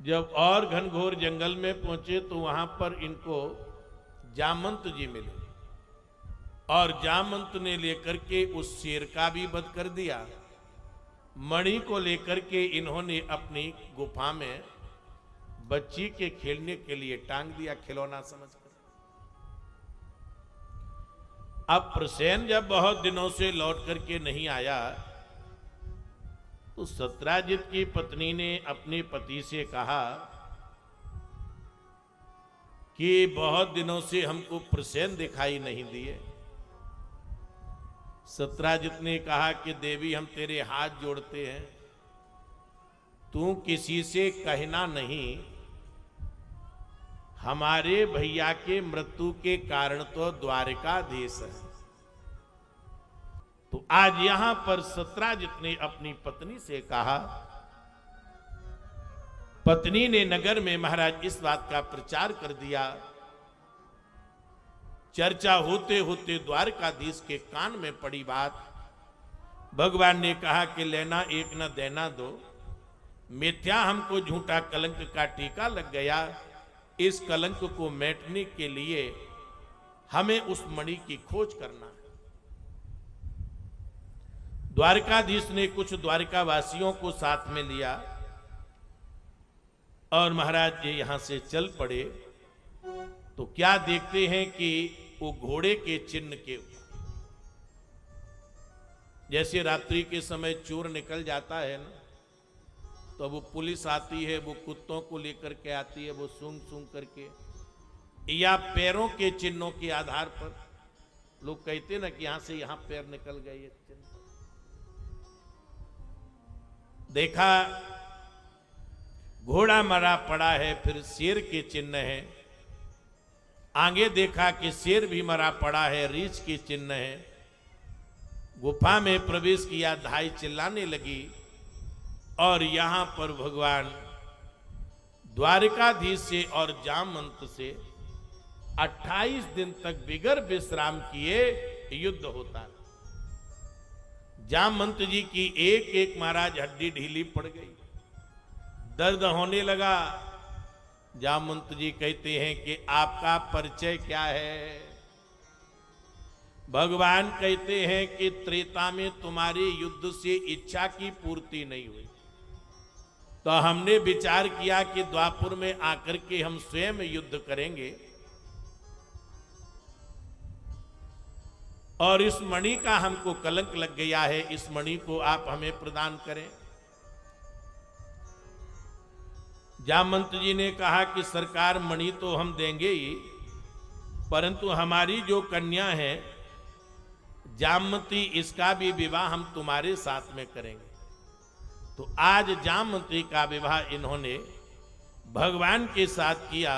जब और घनघोर जंगल में पहुंचे तो वहां पर इनको जामंत जी मिले और जामंत ने लेकर के उस शेर का भी वध कर दिया। मणि को लेकर के इन्होंने अपनी गुफा में बच्ची के खेलने के लिए टांग दिया, खिलौना समझकर। अब प्रसेन जब बहुत दिनों से लौट करके नहीं आया तो सत्राजित की पत्नी ने अपने पति से कहा कि बहुत दिनों से हमको प्रसेन दिखाई नहीं दिए। सत्राजित ने कहा कि देवी हम तेरे हाथ जोड़ते हैं, तू किसी से कहना नहीं, हमारे भैया के मृत्यु के कारण तो द्वारकाधीश है। तो आज यहां पर सत्राजित ने अपनी पत्नी से कहा, पत्नी ने नगर में महाराज इस बात का प्रचार कर दिया। चर्चा होते होते द्वारकाधीश के कान में पड़ी बात। भगवान ने कहा कि लेना एक न देना दो, मिथ्या हमको झूठा कलंक का टीका लग गया। इस कलंक को मिटाने के लिए हमें उस मणि की खोज करना है। द्वारकाधीश ने कुछ द्वारकावासियों को साथ में लिया और महाराज जी यहां से चल पड़े। तो क्या देखते हैं कि वो घोड़े के चिन्ह के ऊपर, जैसे रात्रि के समय चोर निकल जाता है ना, तो वो पुलिस आती है, वो कुत्तों को लेकर के आती है, वो सूंघ सूंघ करके, या पैरों के चिन्हों के आधार पर लोग कहते ना कि यहां से यहां पैर निकल गए, ये चिन्ह देखा घोड़ा मरा पड़ा है, फिर शेर के चिन्ह है। आगे देखा कि शेर भी मरा पड़ा है, रीछ के चिन्ह है। गुफा में प्रवेश किया, धाई चिल्लाने लगी और यहां पर भगवान द्वारकाधीश से और जामवंत से 28 दिन तक बिगर विश्राम किए युद्ध होता है। जामवंत जी की एक एक महाराज हड्डी ढीली पड़ गई, दर्द होने लगा। जामवंत जी कहते हैं कि आपका परिचय क्या है? भगवान कहते हैं कि त्रेता में तुम्हारे युद्ध से इच्छा की पूर्ति नहीं हुई, तो हमने विचार किया कि द्वापर में आकर के हम स्वयं युद्ध करेंगे और इस मणि का हमको कलंक लग गया है, इस मणि को आप हमें प्रदान करें। जामवंत जी ने कहा कि सरकार मणि तो हम देंगे ही, परंतु हमारी जो कन्या है जामवंती, इसका भी विवाह हम तुम्हारे साथ में करेंगे। तो आज जामवंती का विवाह इन्होंने भगवान के साथ किया।